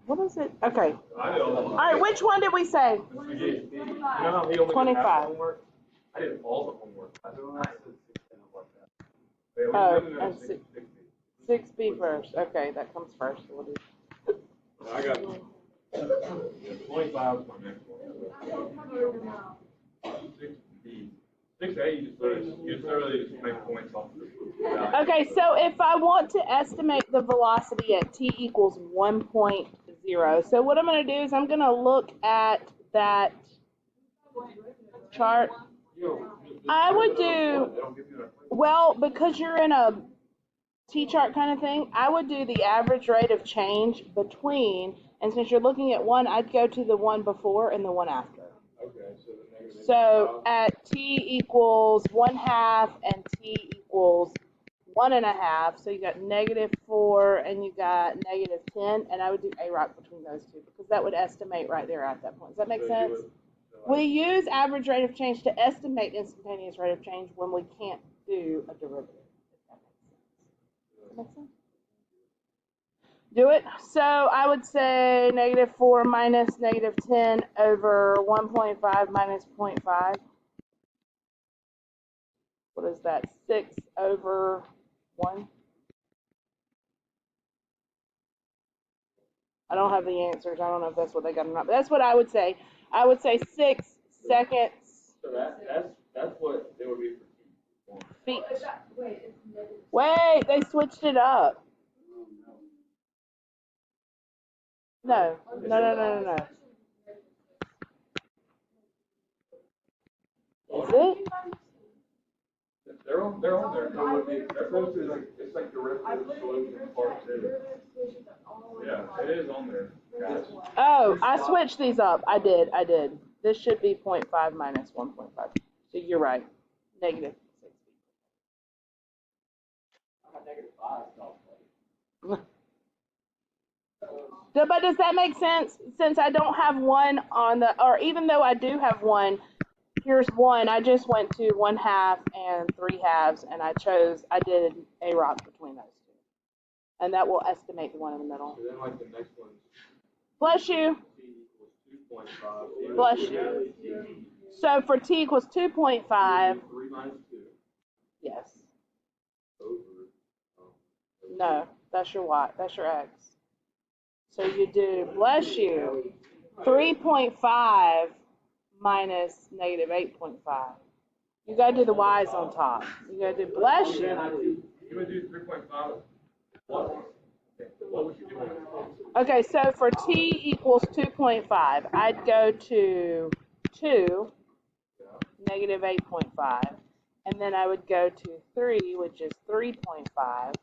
What is it? Okay. All right, which one did we say? 25. I did all the homework. Oh, and 6B first. Okay, that comes first. We'll do. I got 25 is my next one. 6B. 6A, you just literally just make points off the value. Okay, so if I want to estimate the velocity at t equals 1.0, so what I'm going to do is I'm going to look at that chart. I would do, well, because you're in a T-chart kind of thing, I would do the average rate of change between, and since you're looking at one, I'd go to the one before and the one after. Okay, so at t equals 1/2 and t equals 1.5, so you got -4 and you got -10, and I would do AROC between those two because that would estimate right there at that point. Does that make sense? We use average rate of change to estimate instantaneous rate of change when we can't do a derivative. Does that make sense? Do it. So I would say -4 minus -10 over 1.5 minus 0.5. What is that? 6 over 1. I don't have the answers. I don't know if that's what they got or not. But that's what I would say. I would say 6 seconds. So that's what it would be for feet. Wait, they switched it up. No. Is it? They're on there. It's like derivative solution part 2. Yeah, it is on there, guys. Oh, I switched these up. I did. This should be 0.5 minus 1.5. So you're right. -6. But does that make sense? Since I don't have one on the, or even though I do have one, here's one. I just went to 1/2 and 3/2, and I did AROC between those two. And that will estimate the one in the middle. So then like the next one. Bless you. T equals 2.5. Bless you. So for t equals 2.5. 3 minus 2. Yes. Over. No, that's your y. That's your x. So you do, bless you, 3.5 minus -8.5. You got to do the y's on top. You got to do, bless you. You would do 3.5. What would you do? Okay, so for t equals 2.5, I'd go to 2, -8.5, and then I would go to 3, which is 3.5.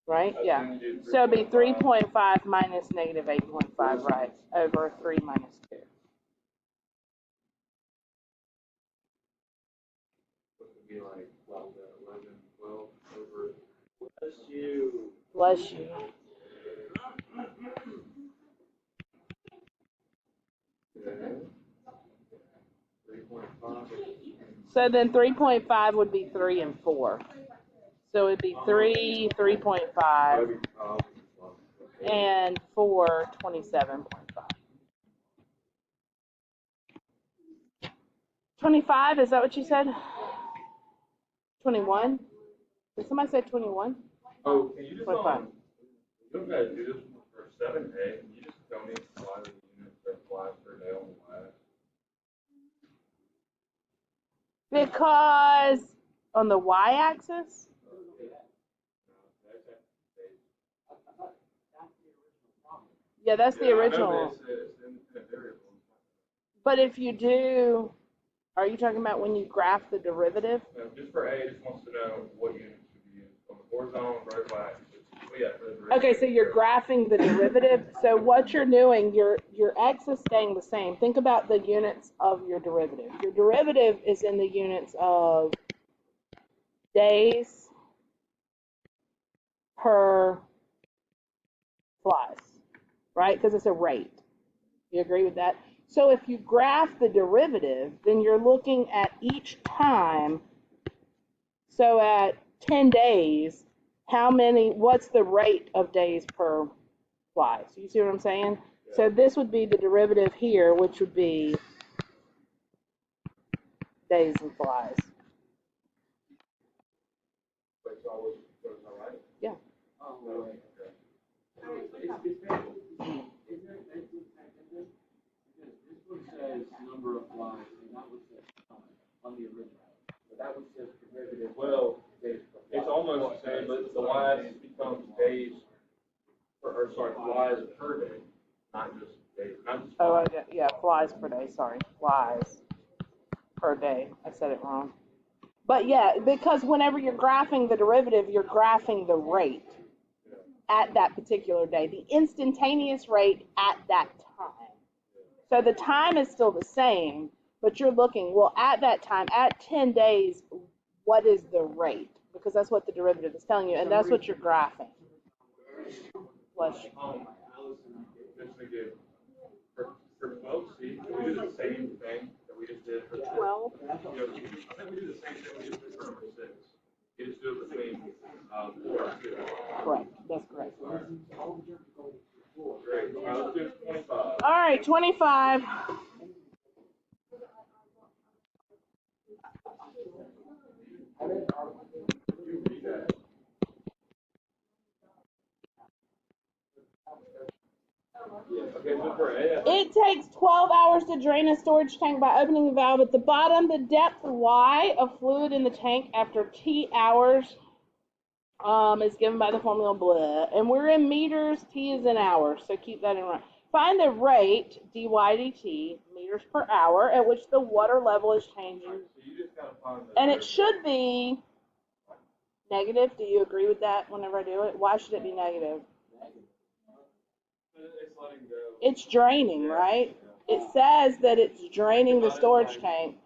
Right? Yeah. So it'd be 3.5 minus -8.5, right? Over 3 minus 2. Which would be like 11, 12 over. Bless you. Bless you. Yeah. 3.5. So then 3.5 would be 3 and 4. So it'd be 3, 3.5, and 4, 27.5. 25, is that what you said? 21? Did somebody say 21? Oh, can you just, 25. You don't gotta do this for 7A, you just don't need to apply the units that apply per day on the y. Because on the y-axis? Yeah, that's the original. But if you do, are you talking about when you graph the derivative? No, just for A, it just wants to know what units should be used on the horizontal and vertical axis. Well, yeah, for the derivative. Okay, so you're graphing the derivative. So what you're doing, your x is staying the same. Think about the units of your derivative. Your derivative is in the units of days per flies, right? Because it's a rate. You agree with that? So if you graph the derivative, then you're looking at each time. So at 10 days, what's the rate of days per fly? So you see what I'm saying? Yeah. So this would be the derivative here, which would be days and flies. Yeah. Says number of flies, and that was on the original. But that was just derivative. Well, it's almost the same, but the flies becomes days, flies per day, not just days. Flies per day. Sorry, flies per day. I said it wrong. But yeah, because whenever you're graphing the derivative, you're graphing the rate at that particular day, the instantaneous rate at that time. So the time is still the same, but you're looking, well, at that time, at 10 days, what is the rate? Because that's what the derivative is telling you, and that's what you're graphing. Bless you. For 12, see, we do the same thing that we just did for 12. I think we do the same thing we just did for number 6. You just do it between 4 and 2. Correct. That's correct. Great. Let's do 25. All right, 25. You read that. It takes 12 hours to drain a storage tank by opening the valve at the bottom. The depth Y of fluid in the tank after T hours is given by the formula blah. And we're in meters, T is in hours, so keep that in mind. Find the rate, dy dt, meters per hour, at which the water level is changing. And it should be negative. Do you agree with that whenever I do it? Why should it be negative? It's letting go. It's draining, right? It says that it's draining the storage tank.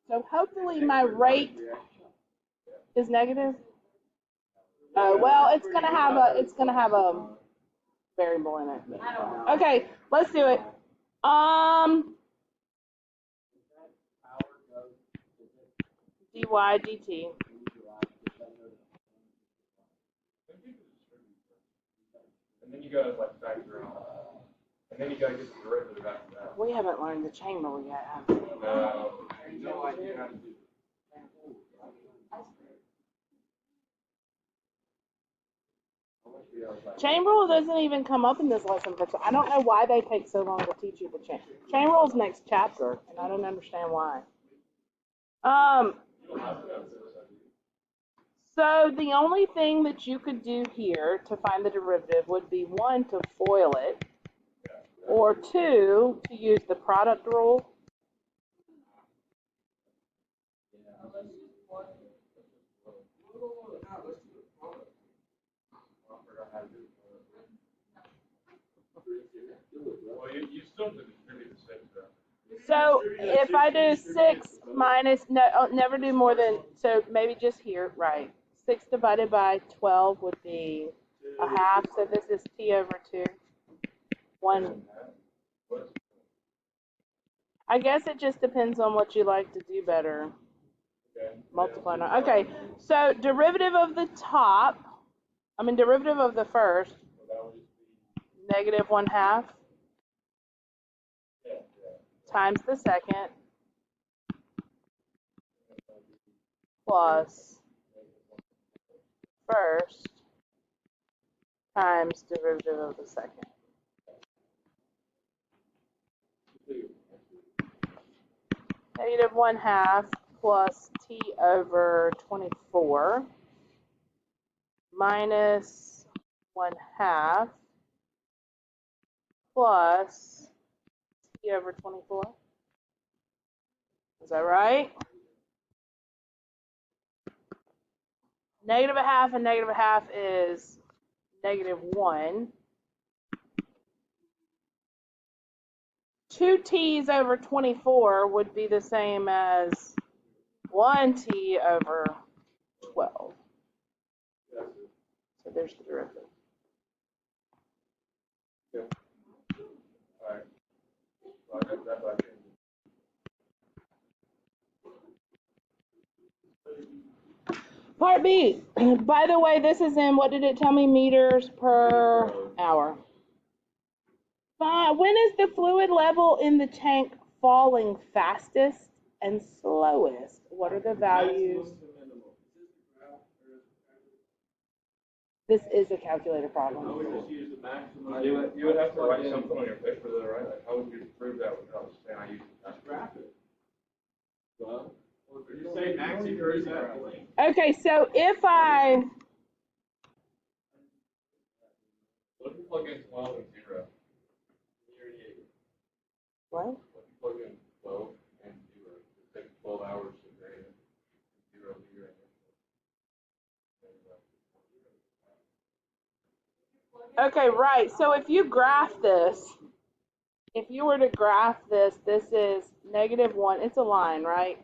So hopefully my rate is negative. Well, it's gonna have a variable in it. Okay, let's do it. dy dt. And then you gotta factor out. And then you gotta get the derivative after that. We haven't learned the chain rule yet, have we? No idea how to do it. Chain rule doesn't even come up in this lesson. I don't know why they take so long to teach you the chain. Chain rule's next chapter, and I don't understand why. So the only thing that you could do here to find the derivative would be 1, to FOIL it, or 2, to use the product rule. Well, you still have to distribute the 6, though. So if I do 6 minus, never do more than, so maybe just here, right. 6 divided by 12 would be a half, so this is t over 2. 1. I guess it just depends on what you like to do better. Multiply. Okay, so derivative of the derivative of the first, negative 1/2 times the second plus first times derivative of the second. Negative 1/2 plus t over 24 minus 1/2 plus t over 24. Is that right? Negative 1/2 and negative 1/2 is negative 1. 2 t's over 24 would be the same as 1 t over 12. So there's the derivative. All right. Well, I got that back in. Part be? By the way, this is in, what did it tell me, meters per hour. When is the fluid level in the tank falling fastest and slowest? What are the values? This is a calculator problem. You would have to write something on your paper though, right? Like, how would you prove that without saying I use it? Graph it. Well, you say max or is that? Okay, so if I... What if you plug in 12 and 0? What? What if you plug in 12 and 0? It takes 12 hours to grade it. 0, 0. Okay, right. So if you graph this, if you were to graph this, this is -1. It's a line, right?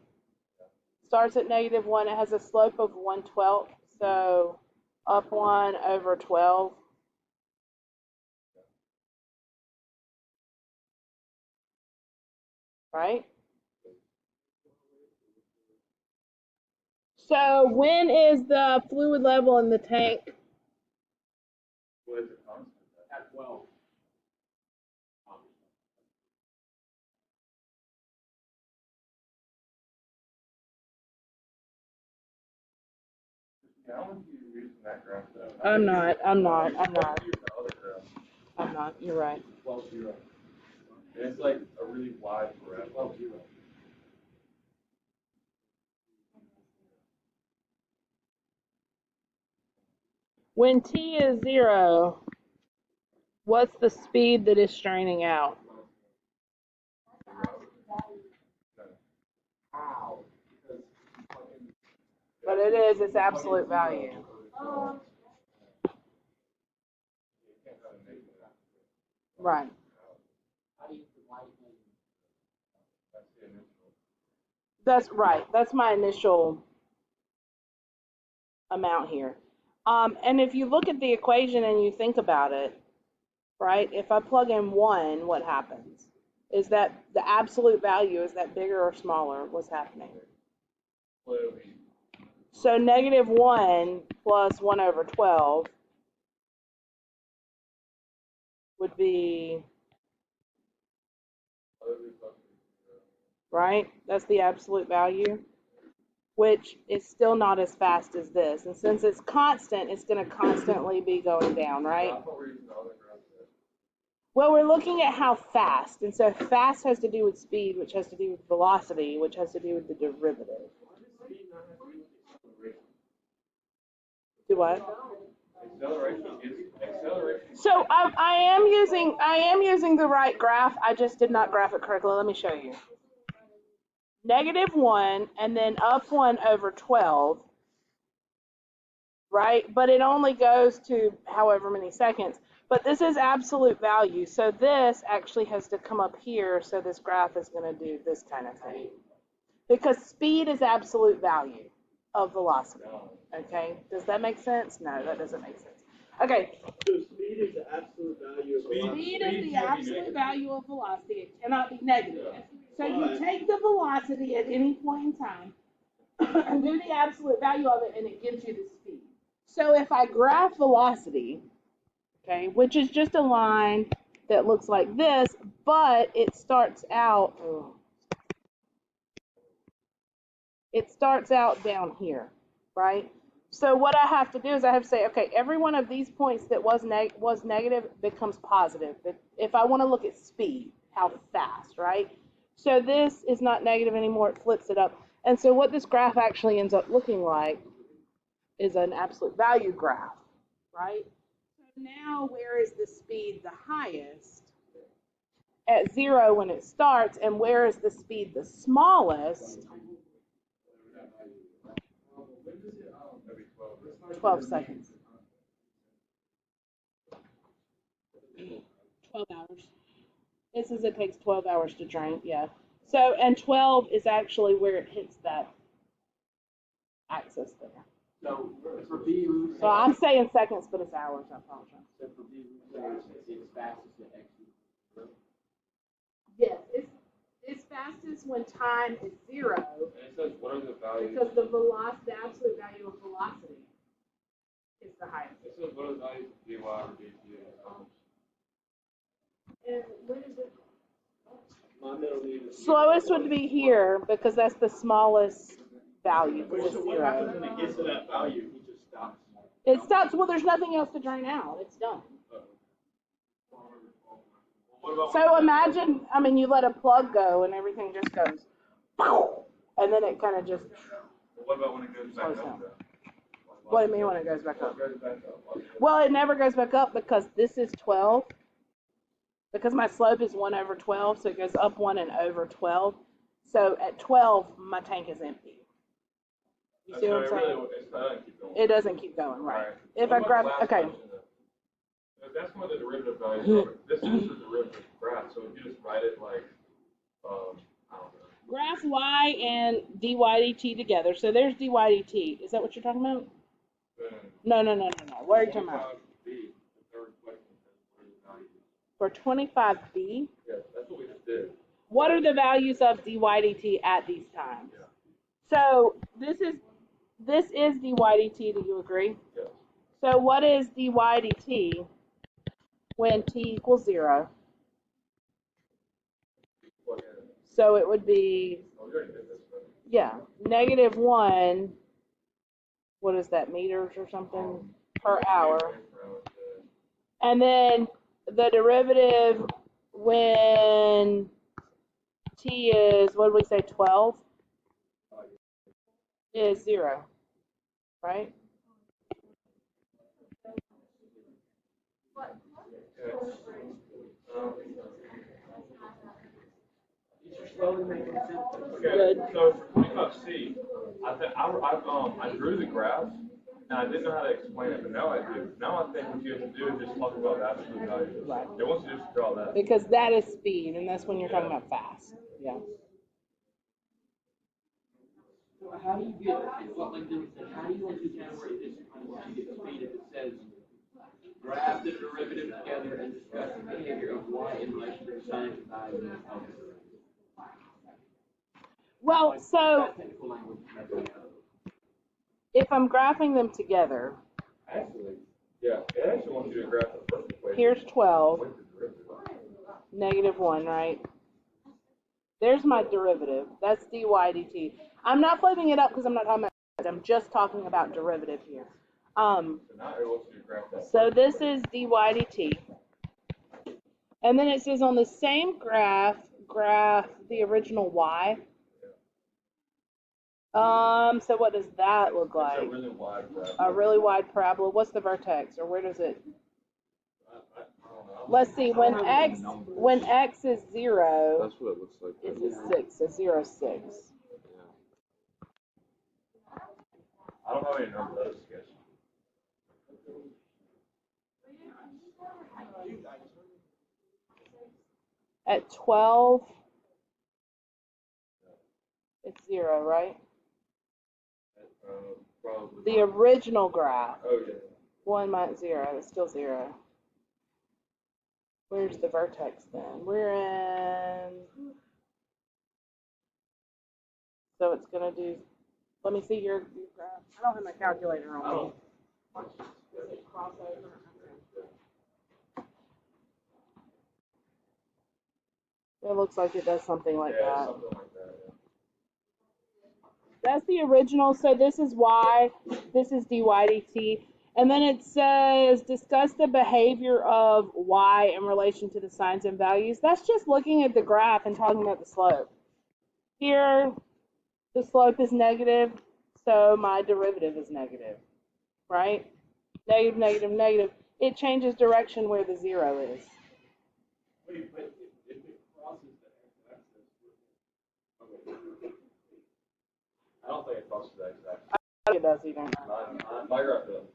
Starts at -1. It has a slope of 1/12. So up 1 over 12. Right? So when is the fluid level in the tank? What is it constant? At 12. How would you use that graph though? I'm not. You're right. 12, 0. And it's like a really wide graph. 12, 0. When T is 0, what's the speed that is straining out? But it is its absolute value. Right. That's right. That's my initial amount here. And if you look at the equation and you think about it, right, if I plug in 1, what happens? Is that the absolute value, is that bigger or smaller? What's happening? So -1 plus 1 over 12 would be, right? That's the absolute value, which is still not as fast as this. And since it's constant, it's going to constantly be going down, right? Well, we're looking at how fast. And so fast has to do with speed, which has to do with velocity, which has to do with the derivative. Do what? So I am using the right graph. I just did not graph it correctly. Let me show you. -1 and then up 1 over 12, right? But it only goes to however many seconds. But this is absolute value. So this actually has to come up here. So this graph is going to do this kind of thing. Because speed is absolute value of velocity. Okay? Does that make sense? No, that doesn't make sense. Okay. So speed is the absolute value of velocity. Speed is the absolute value of velocity. It cannot be negative. So you take the velocity at any point in time and do the absolute value of it, and it gives you the speed. So if I graph velocity, okay, which is just a line that looks like this, but it starts out down here, right? So what I have to do is I have to say, okay, every one of these points that was negative becomes positive. If I want to look at speed, how fast, right? So this is not negative anymore. It flips it up. And so what this graph actually ends up looking like is an absolute value graph, right? So now where is the speed the highest? At 0 when it starts, and where is the speed the smallest? 12 seconds. 12 hours. It says it takes 12 hours to drain, yeah. So, and 12 is actually where it hits that axis there. So for B, So I'm saying seconds, but it's hours, I apologize. so for B, it's fastest at X. Yes, is fastest when time is 0. And it says, what are the values? Because the absolute value of velocity is the highest. It says, what are the values of dy or dt? And when is it? My middle name is Slowest would be here because that's the smallest value. Because So it's what happens 0. when it gets to that value? He just stops. It stops. Well, there's nothing else to drain out. It's done. So imagine, I mean, you let a plug go and everything just goes, and then it kind of just. What about when it goes back up? What do you mean when it goes back up? Well, it never goes back up because this is 12. Because my slope is 1 over 12, so it goes up 1 and over 12. So at 12, my tank is empty. You see what I'm saying? It doesn't keep going, right? If I grab, okay. That's where the derivative value is. This is the derivative graph, so if you just write it like, I don't know. Graph y and dy dt together. So there's dy dt. Is that what you're talking about? No. What are you talking about? For 25b? Yeah, that's what we just did. What are the values of dy dt at these times? Yeah. So this is dy dt. Do you agree? Yes. So what is dy dt when t equals 0? So it would be, yeah, -1. What is that, meters or something per hour? And then the derivative when t is, what did we say, 12? Is 0, right? Okay, so for 25C, I drew the graph, and I didn't know how to explain it, but now I do. Now I think what you have to do is just talk about the absolute value. Right. It wants you to just draw that. Because that is speed, and that's when you're talking about fast. Yeah. So how do you get, what like Dylan said, how do you want to generate this kind of you get speed if it says graph the derivative together and discuss the behavior of y in relation to the science of value of Well, so if I'm graphing them together, Actually, yeah, it actually wants you to graph the first equation. here's 12, -1, right? There's my derivative. That's dy dt. I'm not flipping it up because I'm not talking about it. I'm just talking about derivative here. So now it wants you to graph that. So this is dy dt. And then it says on the same graph the original y. So what does that look like? It's a really wide graph. A really wide parabola. What's the vertex, or where does it? I don't know. Let's see. When x is 0, That's what it looks like. it's a 6. So 0, 6. I don't have any numbers to sketch. At 12, it's 0, right? Probably. The original graph. Oh, yeah. 1 minus 0. It's still 0. Where's the vertex then? We're in. So it's going to do. Let me see your graph. I don't have my calculator on me. Does it cross over? It looks like it does something like that. Something like that, yeah. That's the original. So this is y. This is dy dt. And then it says, discuss the behavior of y in relation to the signs and values. That's just looking at the graph and talking about the slope. Here, the slope is negative, so my derivative is negative, right? Negative, negative, negative. It changes direction where the 0 is. Wait, but if it crosses the x-axis, I don't think it crosses that exactly. I don't think it does either. My graph doesn't.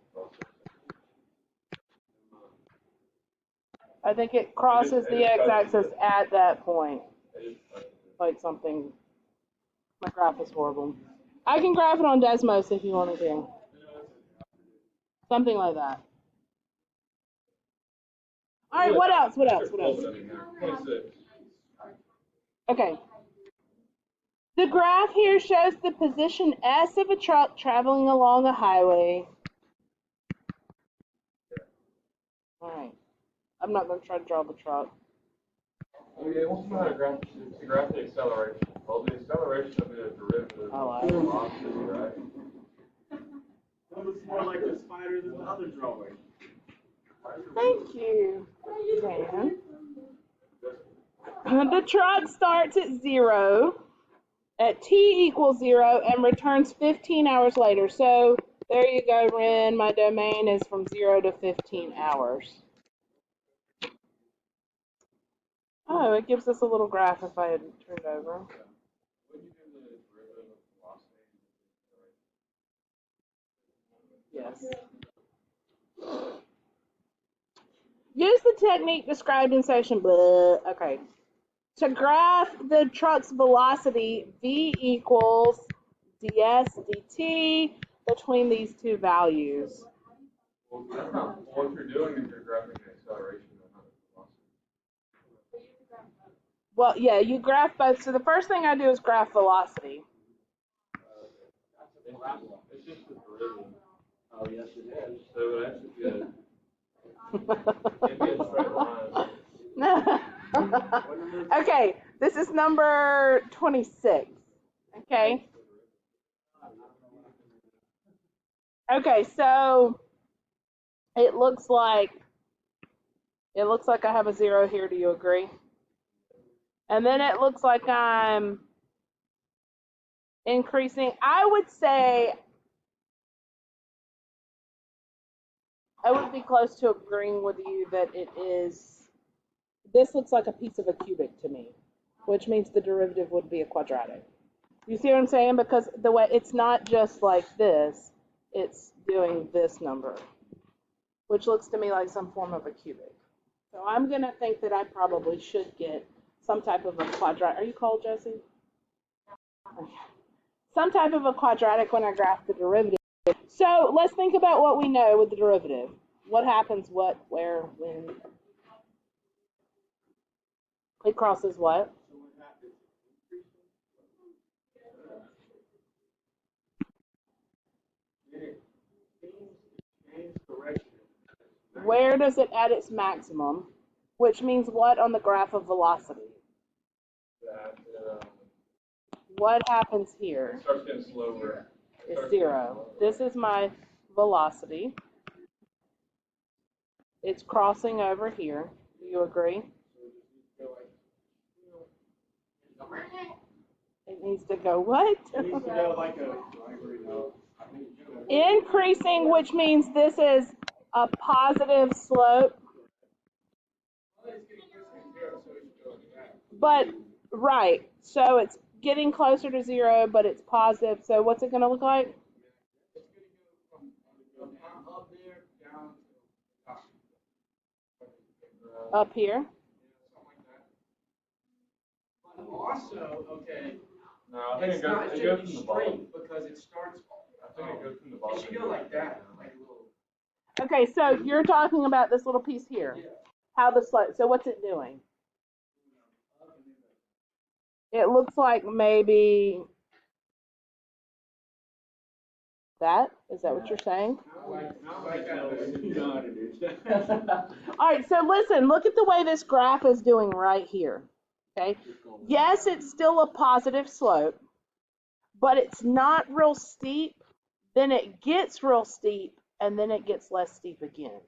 I think it crosses the x-axis at that point. Like something. My graph is horrible. I can graph it on Desmos if you want me to. Something like that. All right, what else? What else? What else? 26. Okay, The graph here shows the position S of a truck traveling along a highway. All right. I'm not going to try to draw the truck. Oh yeah, what's not a graph? To graph the acceleration. Well, the acceleration of the derivative of velocity, right? That looks more like the spider than the other drawing. Thank you, Dan. The truck starts at 0, at t equals 0, and returns 15 hours later. So there you go, Ren. My domain is from 0 to 15 hours. Oh, it gives us a little graph if I had turned over. Yes. Use the technique described in section blah. Okay. To graph the truck's velocity, v equals ds dt between these two values. Well, that's not what you're doing is you're graphing the acceleration and not the velocity. Well, yeah, you graph both. So the first thing I do is graph velocity. It's just the derivative. Oh, yes, it is. So that's good. It'd be a straight line. Okay, this is number 26. Okay. Okay, so it looks like I have a 0 here. Do you agree? And then it looks like I'm increasing. I would say I would be close to agreeing with you that it is. This looks like a piece of a cubic to me, which means the derivative would be a quadratic. You see what I'm saying? Because the way it's not just like this, it's doing this number, which looks to me like some form of a cubic. So I'm going to think that I probably should get some type of a quadratic. Are you cold, Josie? Okay. Some type of a quadratic when I graph the derivative. So let's think about what we know with the derivative. What happens, what, where, when? It crosses what? Where does it at its maximum? Which means what on the graph of velocity? What happens here? It starts getting slower. It's 0. This is my velocity. It's crossing over here. Do you agree? It needs to go what? It needs to go like a Increasing, which means this is a positive slope. But, right, so it's getting closer to 0, but it's positive. So what's it going to look like? Up here. Also, okay, No, I think it's it not goes should from be the bottom. straight because it starts. I think it goes from the bottom. It should go like that, like a little. Okay, so you're talking about this little piece here. Yeah. How the slope. So what's it doing? It looks like maybe that. Is that what you're saying? Not like that. You know how to do All right, so listen, look at the way this graph is doing right here. Okay. Yes, it's still a positive slope, but it's not real steep. Then it gets real steep, and then it gets less steep again,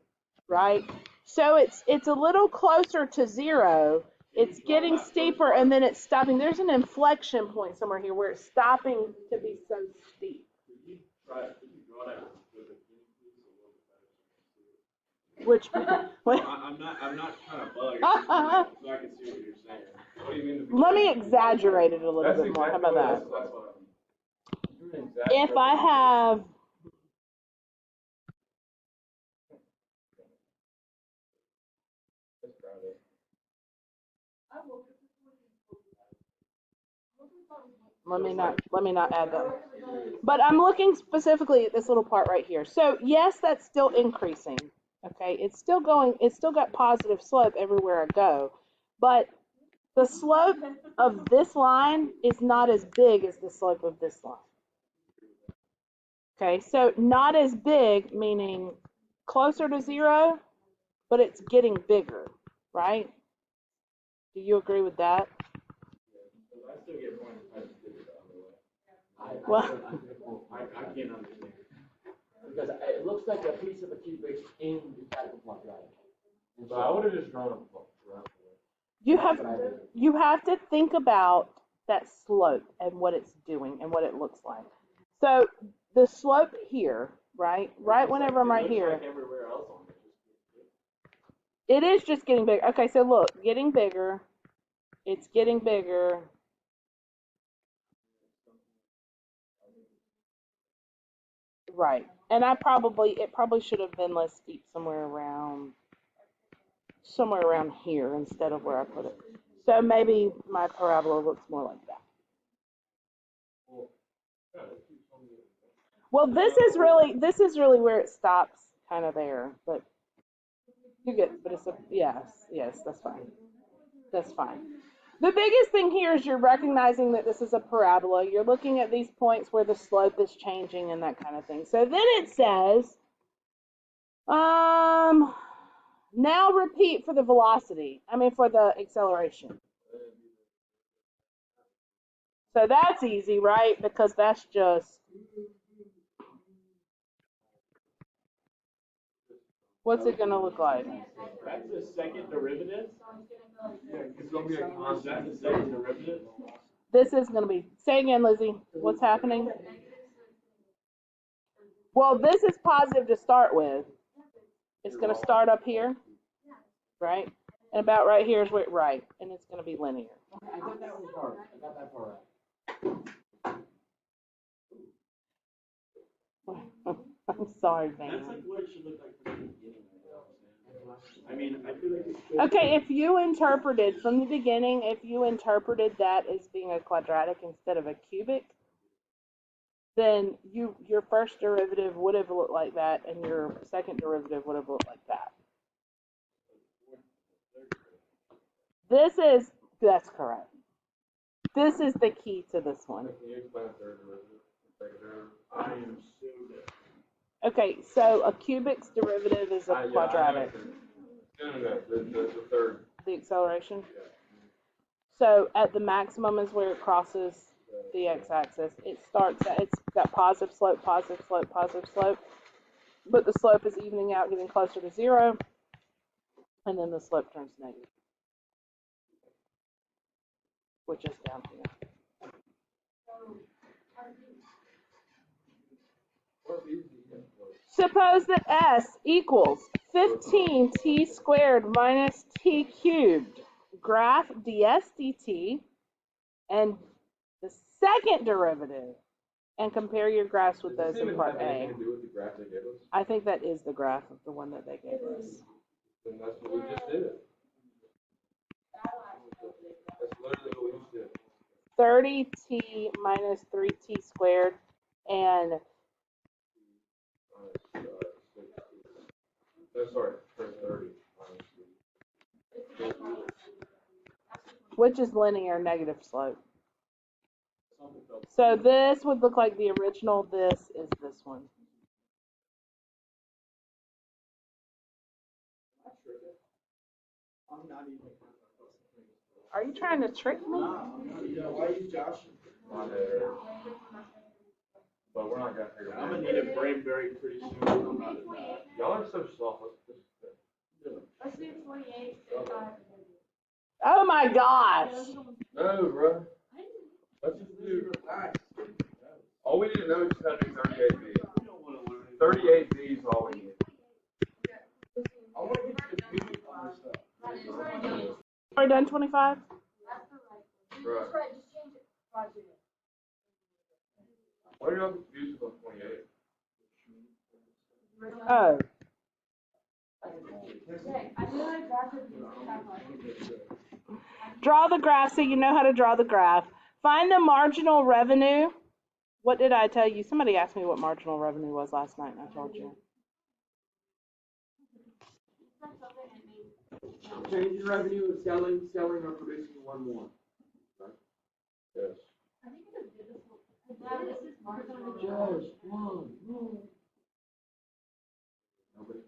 right? So it's a little closer to 0. It's getting steeper, and then it's stopping. There's an inflection point somewhere here where it's stopping to be so steep. Which I'm not trying to bug. So I can see what you're saying. What do you mean? Let me exaggerate it a little bit more. How about that? If I have let me not add that. But I'm looking specifically at this little part right here. So yes, that's still increasing. Okay, it's still going. It's still got positive slope everywhere I go. But The slope of this line is not as big as the slope of this line. Okay, so not as big, meaning closer to zero, but it's getting bigger, right? Do you agree with that? I still get points if I just did it the other way. Well, I can't understand. Because it looks like a piece of a cubic in the type of quadratic. So I would have just drawn a round. you have to think about that slope and what it's doing and what it looks like. So the slope here, right whenever I'm right here, Like everywhere else on it is just getting bigger. Okay, so look, getting bigger, it's getting bigger. Right, and it probably should have been less steep somewhere around here instead of where I put it. So maybe my parabola looks more like that. Well, this is really where it stops, kind of there, but you get, but it's a, yes, that's fine. That's fine. The biggest thing here is you're recognizing that this is a parabola. You're looking at these points where the slope is changing and that kind of thing. So then it says, now repeat for the velocity. For the acceleration. So that's easy, right? Because that's just, what's it going to look like? That's the second derivative? Yeah, it's going to be a constant. That's the second derivative? This is going to be, say again, Lizzie, what's happening? Well, this is positive to start with. It's going to start up here, right? And about right here is where, right, and it's going to be linear. I got that one part. I got that part right. I'm sorry, man. That's like what it should look like from the beginning. I mean, I feel like it should. Okay, if you interpreted from the beginning, if you interpreted that as being a quadratic instead of a cubic, then your first derivative would have looked like that, and your second derivative would have looked like that. That's correct. This is the key to this one. Can you explain the third derivative? Second derivative? I am so dead. Okay, so a cubic's derivative is a quadratic. No, the third. The acceleration? Yeah. So at the maximum is where it crosses the x-axis. It's got positive slope, positive slope, positive slope. But the slope is evening out, getting closer to zero. And then the slope turns negative, which is down here. Suppose that s equals 15t squared minus t cubed. Graph ds dt and the second derivative, and compare your graphs with those in part A. I think that is the graph of the one that they gave us. Then that's what we just did. That's literally what we just did. 30t minus 3t squared and Sorry, 30. which is linear negative slope. So this would look like the original. This is this one. Are you trying to trick me? Why you Josh? But we're not gonna figure it out. I'm gonna need a brain very pretty soon. I'm about to die. Y'all are so soft. Let's do 28. Oh my gosh. No, bro. Let's just do. All we need to know is how to do 38B. 38B is all we need. I want to get to the music on this stuff. Are we done 25? Right. Just change it. What are y'all confused about 28? Oh. Draw the graph so you know how to draw the graph. Find the marginal revenue. What did I tell you? Somebody asked me what marginal revenue was last night, and I told you. Change in revenue of selling or producing one more. Yes. I think it's divisible. This is marginal. Just one. Nobody.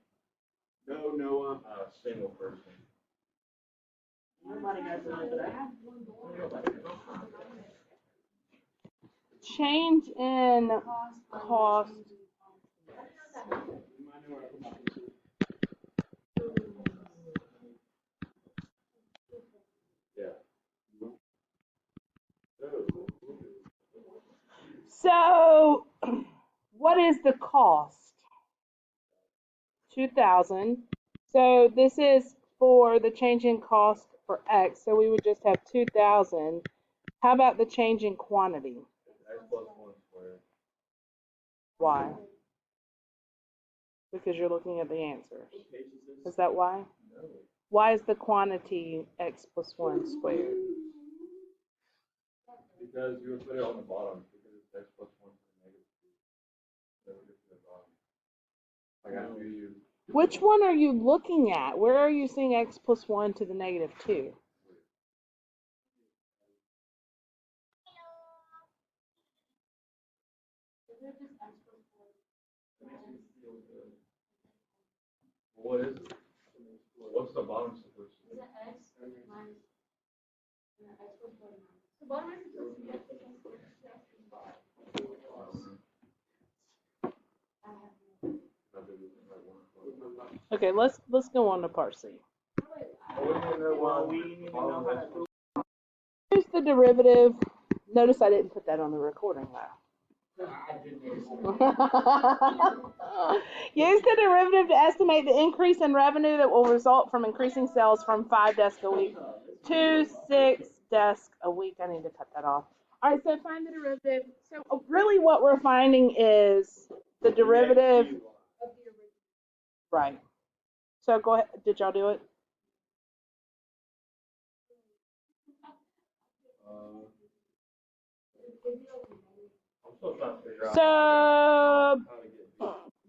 No, Noah. Single person. Nobody knows what it is. Change in cost. So, what is the cost? 2,000. So this is for the change in cost for X. So we would just have 2,000. How about the change in quantity? X plus 1 squared. Why? Because you're looking at the answers. Is that why? No. Why is the quantity X plus 1 squared? Because you would put it on the bottom because it's X plus 1 to the negative 2. That would get to the bottom. Like after you. Which one are you looking at? Where are you seeing X plus 1 to the negative 2? What is it? What's the bottom supposed to be? Is it X minus X plus 1? The bottom is supposed to be X plus 1. Okay, let's go on to part C. Use the derivative. Notice I didn't put that on the recording though. Use the derivative to estimate the increase in revenue that will result from increasing sales from 5 desks a week to 6 desks a week. I need to cut that off. All right, so find the derivative. So really what we're finding is the derivative. Right. So go ahead. Did y'all do it? I'm still trying to figure out So how to get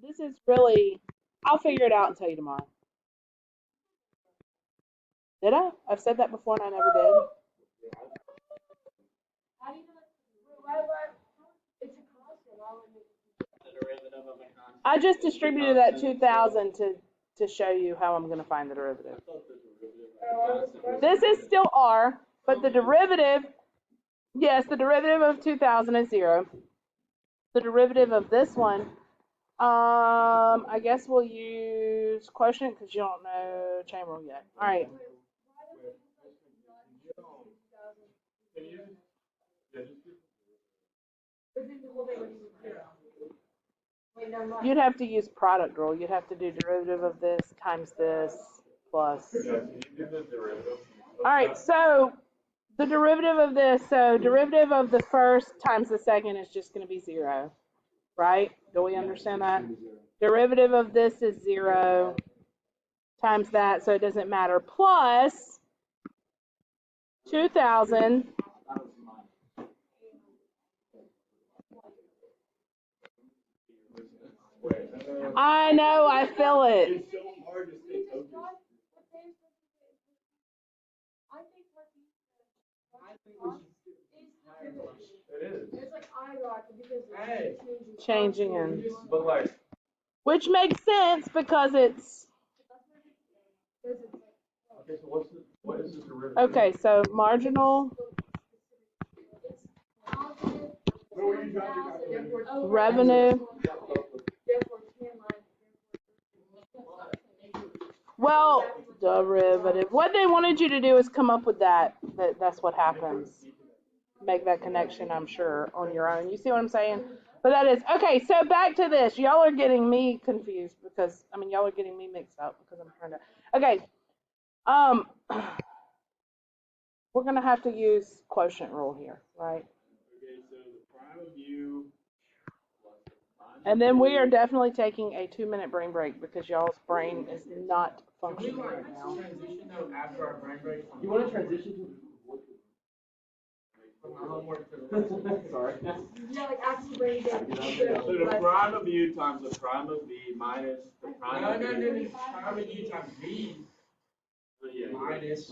this is really, I'll figure it out and tell you tomorrow. Did I? I've said that before and I never did. How do you know why it's a constant? Why would it? The derivative of a constant. I just distributed that 2,000 to show you how I'm going to find the derivative. This is still R, but the derivative, yes, the derivative of 2,000 is 0. The derivative of this one, I guess we'll use quotient because you don't know chain rule yet. All right. You'd have to use product rule. You'd have to do derivative of this times this plus. Yeah, can you do the derivative? All right, so the derivative of this, so derivative of the first times the second is just going to be 0, right? Do we understand that? Derivative of this is 0 times that, so it doesn't matter, plus 2,000. I know, I feel it. It's so hard to stay focused. It is. It's like I rock because Hey. it's Changing in. But like, Which makes sense because it's. okay, so what is the derivative? Okay, so marginal revenue. Well, derivative. What they wanted you to do is come up with that. That's what happens. Make that connection, I'm sure, on your own. You see what I'm saying? But that is, okay, so back to this. Y'all are getting me confused because, y'all are getting me mixed up because I'm trying to, okay. We're going to have to use quotient rule here, right? Okay, so the prime of u. And then we are definitely taking a 2-minute brain break because y'all's brain is not functioning right now. Transition though after our brain break. You want to transition to sorry. Yeah, like after brain So the prime of u times the prime of v minus the prime of v. Prime of u times v. Minus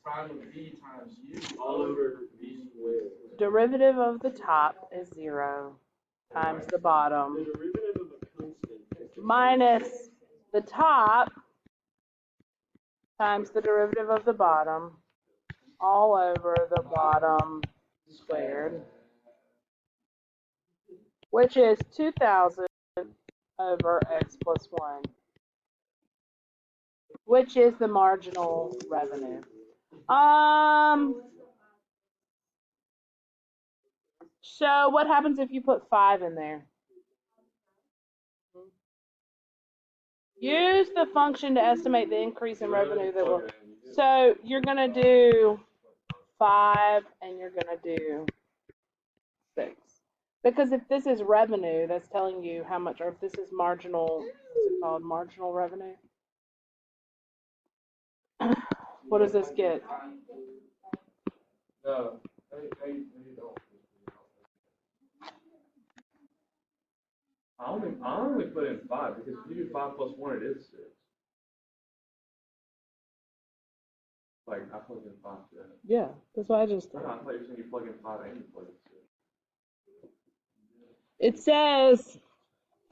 prime of v times u all over v squared. Derivative of the top is 0 times the bottom The derivative of a constant minus the top times the derivative of the bottom all over the bottom squared, which is 2,000 over x plus 1, which is the marginal revenue. So what happens if you put 5 in there? Use the function to estimate the increase in revenue that will. So you're going to do 5 and you're going to do 6. Because if this is revenue, that's telling you how much, or if this is marginal, what's it called? Marginal revenue? What does this get? No, they don't. I only put in 5 because if you do 5 plus 1, it is 6. Like, I plug in 5 to that. Yeah, that's what I just did. I thought you were saying you plug in 5 and you plug in 6. It says,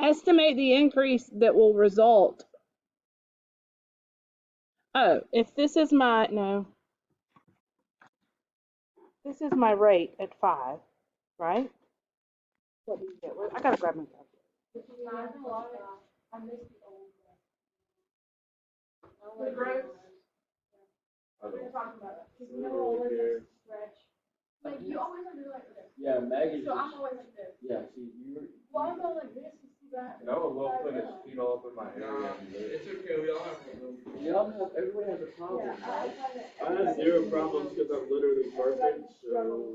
estimate the increase that will result. Oh, if this is my, no. This is my rate at 5, right? What do you get? I gotta grab my calculator. The gross. We're talking about it. Because you know always like stretch. Like you always have to do like this. Yeah, Maggie. So I'm always like this. Yeah, see, you're. Well, I'm going like this. You see that? And I would love putting his feet all up in my hair. It's okay, we all have them. Everybody has a problem. I have 0 problems because I'm literally perfect, so.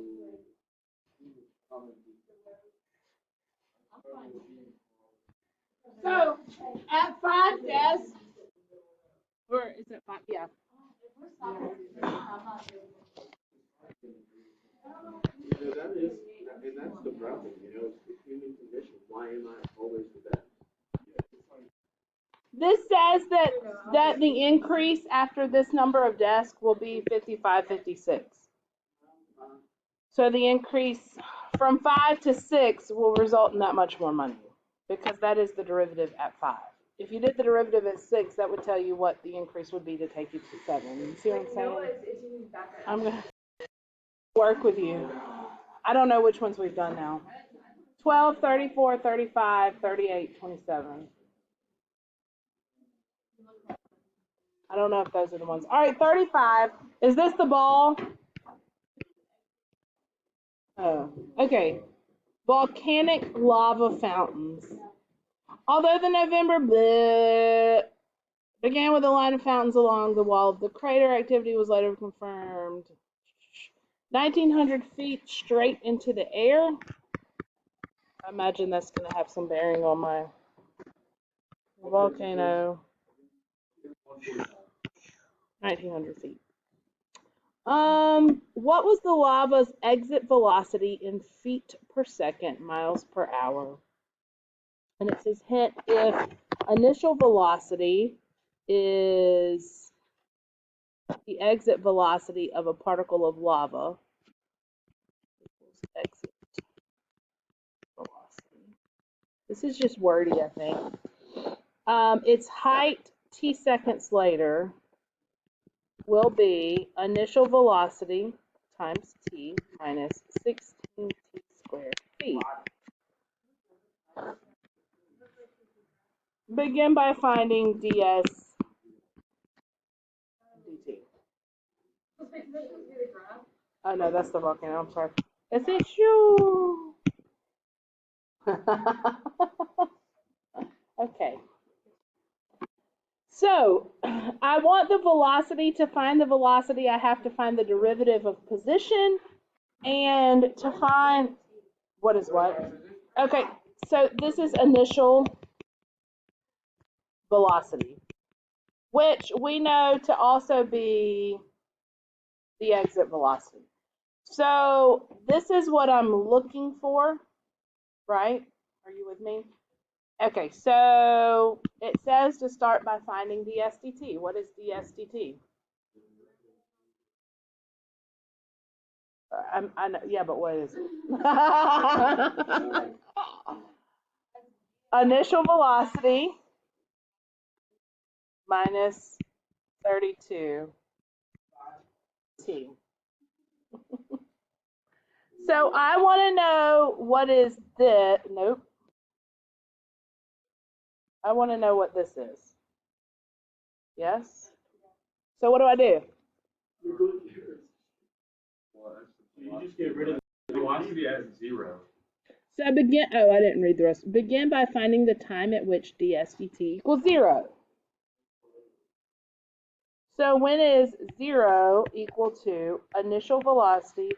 So at 5 desks, or is it 5? Yeah. That is, and that's the problem, it's the human condition. Why am I always the best? This says that the increase after this number of desks will be 55, 56. So the increase from 5 to 6 will result in that much more money because that is the derivative at 5. If you did the derivative at 6, that would tell you what the increase would be to take you to 7. You see what I'm saying? I'm going to work with you. I don't know which ones we've done now. 12, 34, 35, 38, 27. I don't know if those are the ones. All right, 35. Is this the ball? Oh, okay. Volcanic lava fountains. Although the November began with a line of fountains along the wall of the crater, activity was later confirmed. 1,900 feet straight into the air. I imagine that's going to have some bearing on my volcano. 1,900 feet. What was the lava's exit velocity in feet per second, miles per hour? And it says, hint, if initial velocity is the exit velocity of a particle of lava, exit velocity. This is just wordy, I think. Its height t seconds later will be initial velocity times t minus 16t squared feet. Begin by finding ds dt. Oh no, that's the volcano. I'm sorry. It's a shoe. Okay. So I want the velocity. To find the velocity, I have to find the derivative of position, and to find what is what? Okay, so this is initial velocity, which we know to also be the exit velocity. So this is what I'm looking for, right? Are you with me? Okay, so it says to start by finding the SDT. What is the SDT? I know, yeah, but what is it? Initial velocity minus 32 t. So I want to know what is this. Nope. I want to know what this is. Yes? So what do I do? You just get rid of the velocity as 0. So I begin, I didn't read the rest. Begin by finding the time at which ds dt equals 0. So when is 0 equal to initial velocity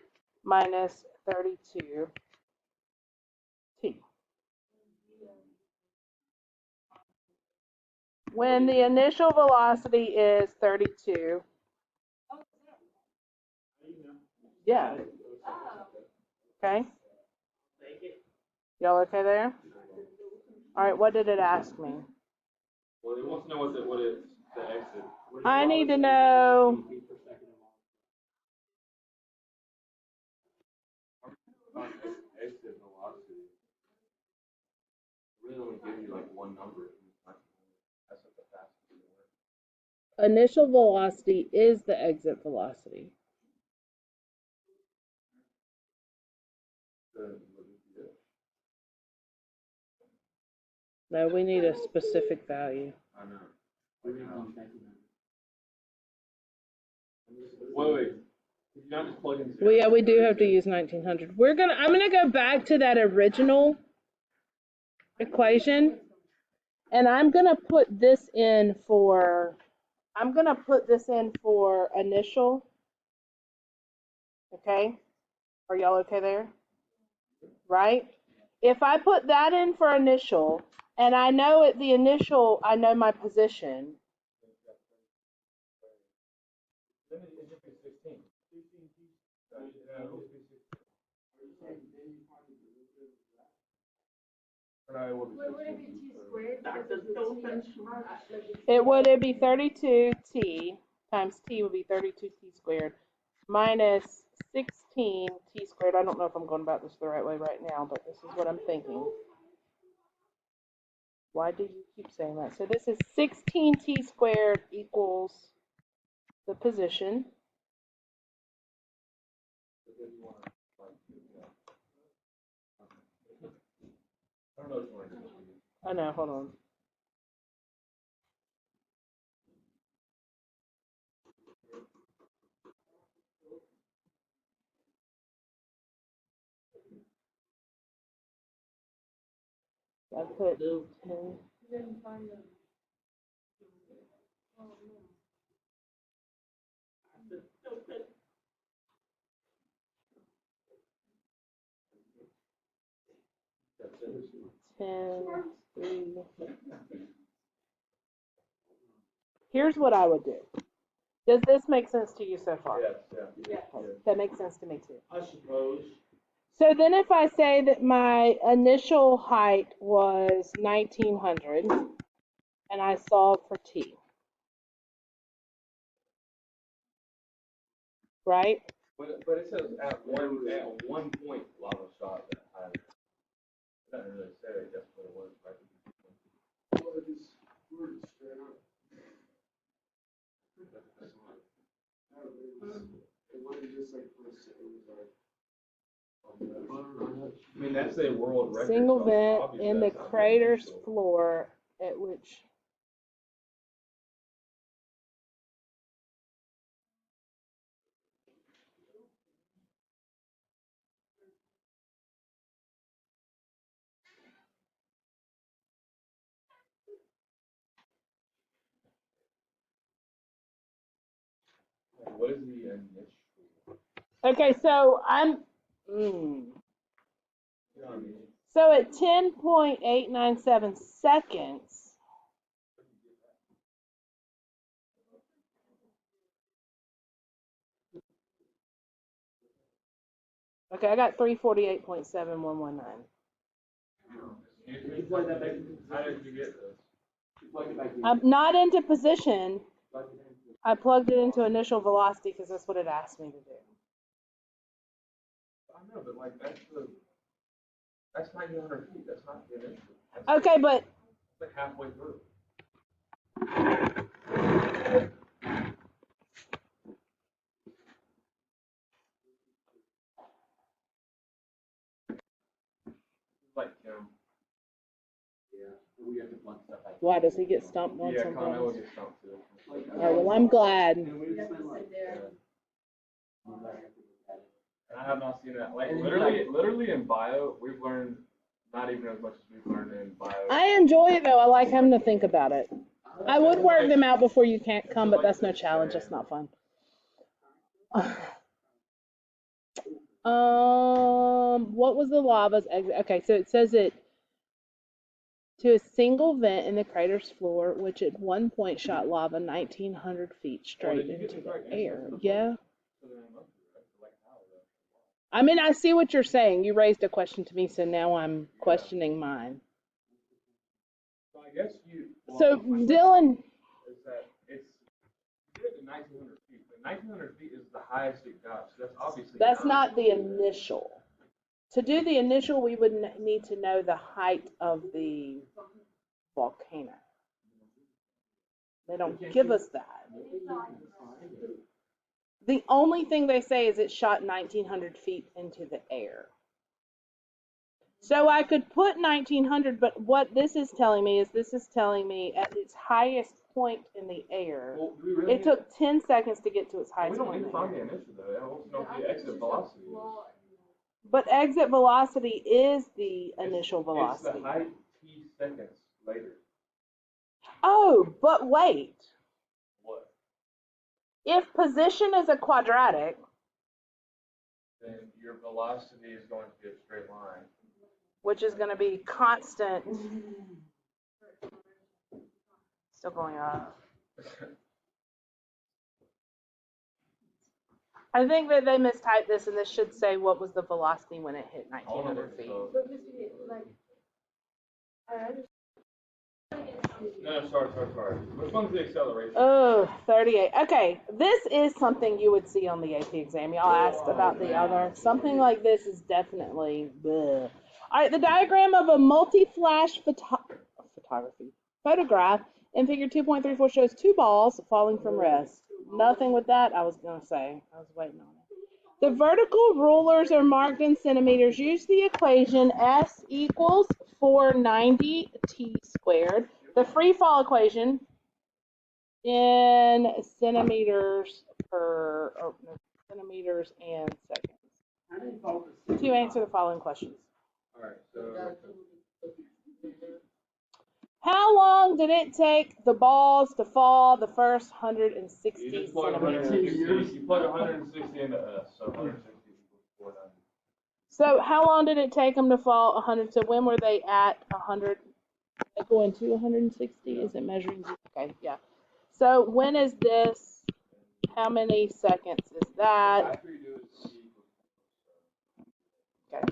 minus 32 t? When the initial velocity is 32. Yeah. Okay. Y'all okay there? All right, what did it ask me? Well, it wants to know what is the exit. I need to know. Exit velocity. Really only give you like one number. That's what the fastest is. Initial velocity is the exit velocity. No, we need a specific value. I know. Wait. You not just plug in 0. Well, yeah, we do have to use 1900. I'm gonna go back to that original equation, and I'm gonna put this in for initial. Okay, are y'all okay there? Right? If I put that in for initial, and I know at the initial, I know my position. It'd be 32t times t would be 32t squared minus 16t squared. I don't know if I'm going about this the right way right now, but this is what I'm thinking. Why do you keep saying that? So this is 16t squared equals the position. I know, hold on. I put 10. Here's what I would do. Does this make sense to you so far? Yes. That makes sense to me too. I suppose. So then if I say that my initial height was 1900 and I solve for t, right? But it says at one point lava shot that high. It doesn't really say that's what it was, right? Well, it just, we're just straight up. It wasn't just like for a second, it was like. I mean, that's a world record. Single so vent obviously in the that's not crater's initial. floor at which What is the initial? Okay, so so at 10.897 seconds, okay, I got 348.7119. How did you get this? I'm not into position. I plugged it into initial velocity because that's what it asked me to do. I know, but like that's 900 feet. That's not the initial. That's Okay, but like halfway through. Like We have to plug stuff like why does he get stumped on yeah, something? Connell will get stumped too. All right, well, I'm glad. And we spend like, And I have not seen that. Like literally in bio, we've learned not even as much as we've learned in bio. I enjoy it though. I like having to think about it. I would work them out before you can't come, but that's no challenge. That's not fun. What was the lava's exit? Okay, so it says it to a single vent in the crater's floor, which at one point shot lava 1,900 feet straight into the air. Yeah. I mean, I see what you're saying. You raised a question to me, so now I'm questioning mine. So I guess you. So Dylan. Is that it's good at 1,900 feet. But 1,900 feet is the highest it got. So that's obviously. That's not the initial. To do the initial, we would need to know the height of the volcano. They don't give us that. The only thing they say is it shot 1,900 feet into the air. So I could put 1,900, but what this is telling me is at its highest point in the air. Well, do we really It took 10 seconds to get to its highest we don't point need in to the find the air. initial though. I want to know what the exit velocity is. But exit velocity is the initial velocity. It's the height t seconds later. Oh, but wait. What? If position is a quadratic, Then your velocity is going to be a straight line. which is going to be constant, still going up. I think that they mistyped this, and this should say what was the velocity when it hit 1,900 feet. No, sorry. Which one's the acceleration? Oh, 38. Okay, this is something you would see on the AP exam. Y'all asked about the other. Something like this is definitely bleh. All right, the diagram of a multi-flash photograph in figure 2.34 shows two balls falling from rest. Nothing with that, I was going to say. I was waiting on it. The vertical rulers are marked in centimeters. Use the equation S equals 490 t squared. The free fall equation in centimeters centimeters and seconds. To answer the following questions. All right, so How long did it take the balls to fall the first 160 you just plug centimeters? 160. You plug 160 into S, so 160 equals 490. So how long did it take them to fall 100? So when were they at 100? Going to 160? Is it measuring? Okay, yeah. So when is this? How many seconds is that? After you do it, T equals Okay.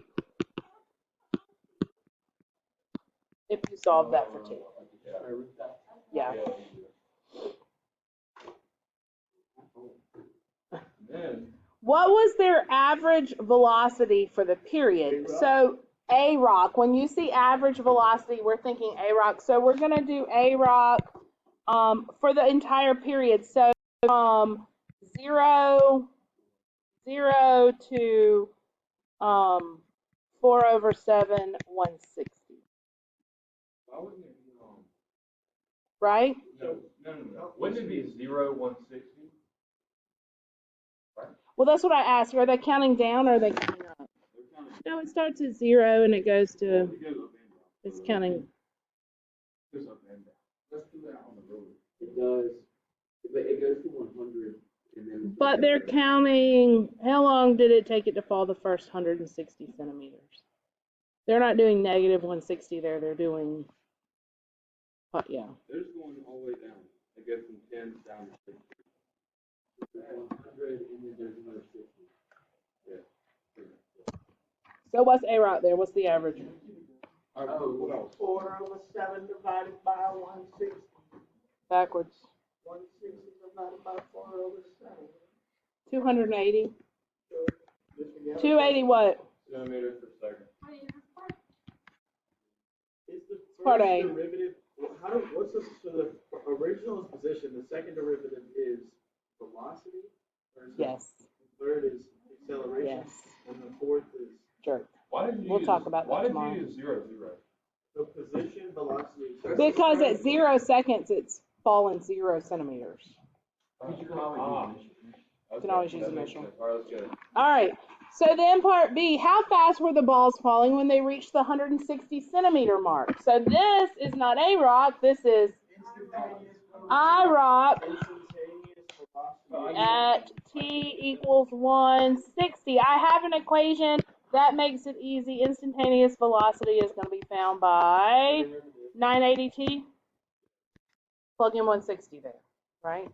If you solve that for T. Yeah. Then What was their average velocity for the period? So A rock, when you see average velocity, we're thinking A rock. So we're going to do A rock for the entire period. So 0 to 4/7, 160. why wouldn't it be Right? No. Wouldn't it be 0, 160? Right? Well, that's what I asked. Are they counting down or are they counting up? No, it starts at 0 and it goes to, it's counting. Goes up and down. Let's do that on the road. It does, but it goes to 100 and then. But they're counting, how long did it take it to fall the first 160 centimeters? They're not doing negative 160 there. They're doing, yeah. They're just going all the way down. They go from 10 down to 60. 100 and then there's another 60. So what's A rock there? What's the average? All right, what else? 4/7 divided by 160. Backwards. 160 divided 280. 280 what? Centimeters per second. Is the Part first A. derivative, what's the original is position, the second derivative is velocity? Or is it- Yes. The third is acceleration? Yes. And the fourth is Sure. Why did you We'll use, talk about that why did tomorrow. you use 0, 0? the position, velocity. Because at 0 seconds, it's fallen 0 centimeters. You can always use You can always use initial. All right, let's get it. All right. So then part B, how fast were the balls falling when they reached the 160 centimeter mark? So this is not A rock, this is I rock at T equals 160. I have an equation that makes it easy. Instantaneous velocity is going to be found by 980 T. Plug in 160 there, right?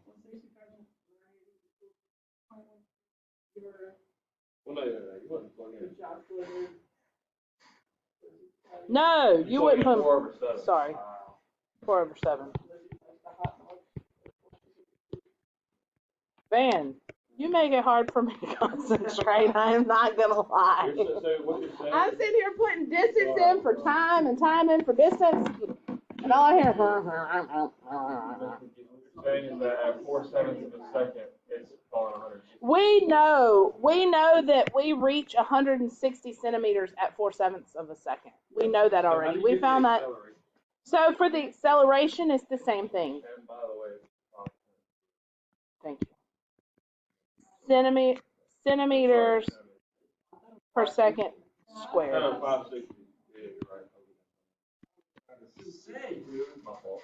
Well, no, you wouldn't plug in. No, you wouldn't put. 4/7. Sorry, 4/7. Van, you make it hard for me to concentrate. I am not gonna lie. So what you're saying? I'm sitting here putting distance in for time and time in for distance, and all I hear. What you're saying is that at 4/7 of a second, it's falling 100. We know that we reach 160 centimeters at 4/7 of a second. We know that already. We found that. So for the acceleration, it's the same thing. And by the way, Thank you. Centimeters per second squared. no, 560. Yeah, you're right. Say, dude, My fault.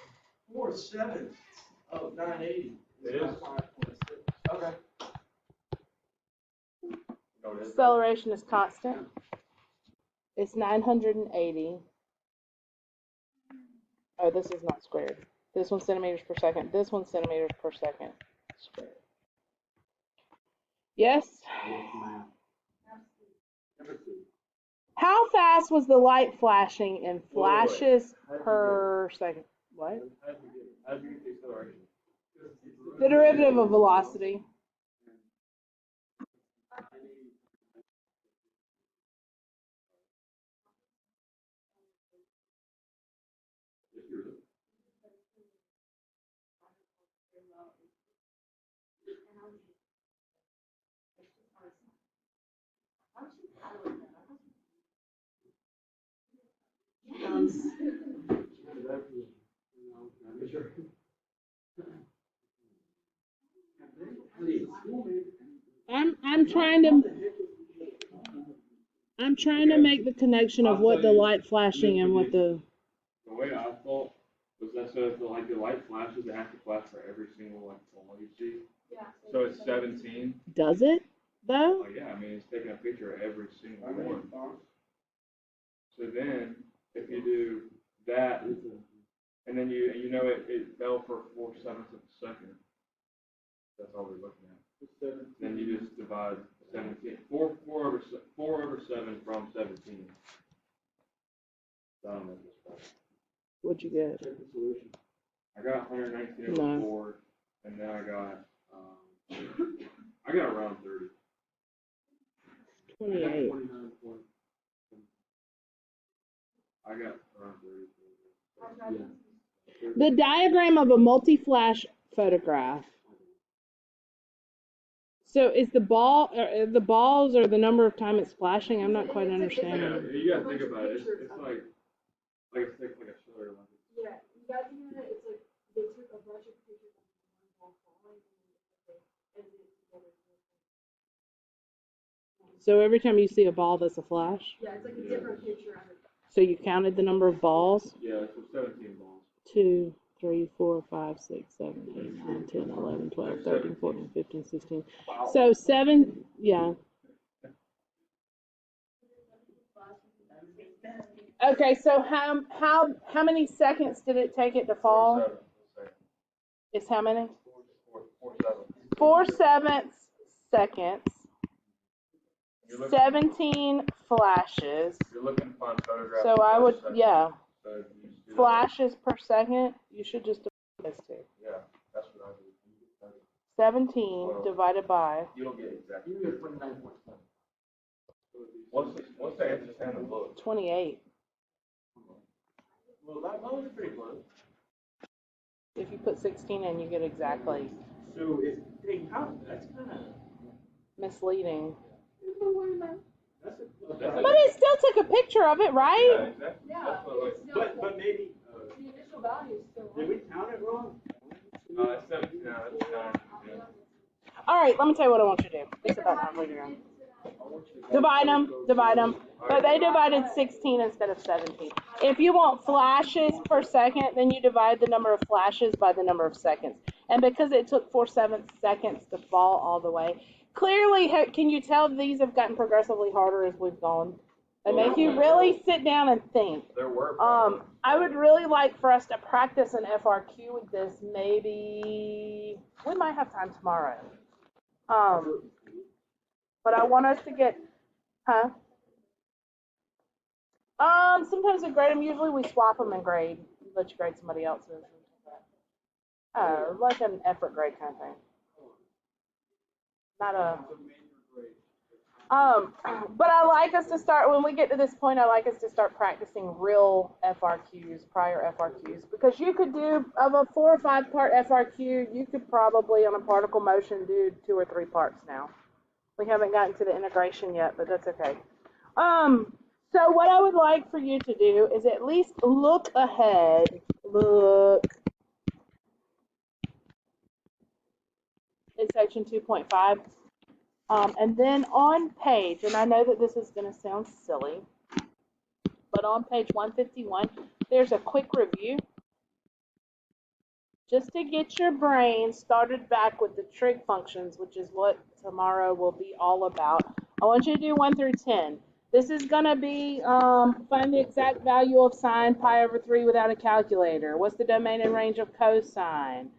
4/7 of 980. It is. Okay. No, it is. Acceleration is constant. It's 980. Oh, this is not squared. This one's centimeters per second. This one's centimeters per second squared. Yes? How fast was the light flashing in flashes per second? What? How do you get the acceleration? The derivative of velocity. I'm trying to make the connection of what the light flashing and what the. The way I thought was that so if the light flashes, it has to flash for every single ball you see. Yeah. So it's 17. Does it though? Oh yeah, I mean it's taking a picture of every single one. So then if you do that, and then you know it fell for 4/7 of a second. That's all we're looking at. Then you just divide 17. 4/7 from 17. So I don't know if it's right. What'd you get? I got 119 over No. 4, and then I got around 30. 28. I got around 30. The diagram of a multi-flash photograph. So is the balls or the number of time it's flashing? I'm not quite Yeah, understanding. you gotta think about it. It's like a shutter. Yeah, you guys know that it's like they took a bunch of pictures of one ball falling and edited it together. So every time you see a ball, that's a flash. Yeah, it's like a different picture of it. So you counted the number of balls? Yeah, it's 17 balls. 2, 3, 4, 5, 6, 7, 8, 9, 10, 11, 12, 13, 14, 15, 16. So 7, yeah. Okay, so how many seconds did it take it to fall? 4/7. It's how many? 4/7. 4/7 seconds. 17 flashes. You're looking to find photographs. So I would, per second. yeah. So you just do that. Flashes per second. You should just do this too. Yeah, that's what I do. 17 divided by. You don't get exactly. You get 29.7. What's the answer stand in the book? 28. Well, that was pretty close. If you put 16 in, you get exactly. So it's, hey, how, that's kind of, Misleading. that's a, But it still took a picture of it, right? Exactly. Yeah, it's still, but maybe, the initial value is still. did we count it wrong? It's 17 now, that's 9. Yeah. All right, let me tell you what I want you to do. It's about time for you to go. Divide them. But they divided 16 instead of 17. If you want flashes per second, then you divide the number of flashes by the number of seconds. And because it took 4/7 seconds to fall all the way, clearly, can you tell these have gotten progressively harder as we've gone? They make you really sit down and think. There were. I would really like for us to practice an FRQ with this. Maybe we might have time tomorrow. But I want us to get, huh? Sometimes we grade them. Usually we swap them and grade. Let you grade somebody else's. Like an effort grade kind of thing. Not a. But I like us to start, when we get to this point, I like us to start practicing real FRQs, prior FRQs, because you could do, of a 4 or 5 part FRQ, you could probably on a particle motion do 2 or 3 parts now. We haven't gotten to the integration yet, but that's okay. So what I would like for you to do is at least look ahead, in section 2.5. And then on page, and I know that this is going to sound silly, but on page 151, there's a quick review. Just to get your brain started back with the trig functions, which is what tomorrow will be all about. I want you to do 1 through 10. This is going to be find the exact value of sine pi over 3 without a calculator. What's the domain and range of cosine?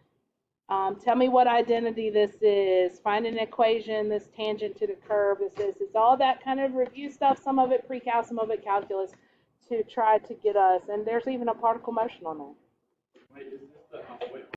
Tell me what identity this is. Find an equation, this tangent to the curve, this is. It's all that kind of review stuff, some of it pre-cal, some of it calculus, to try to get us. And there's even a particle motion on there. Wait, is this the, wait,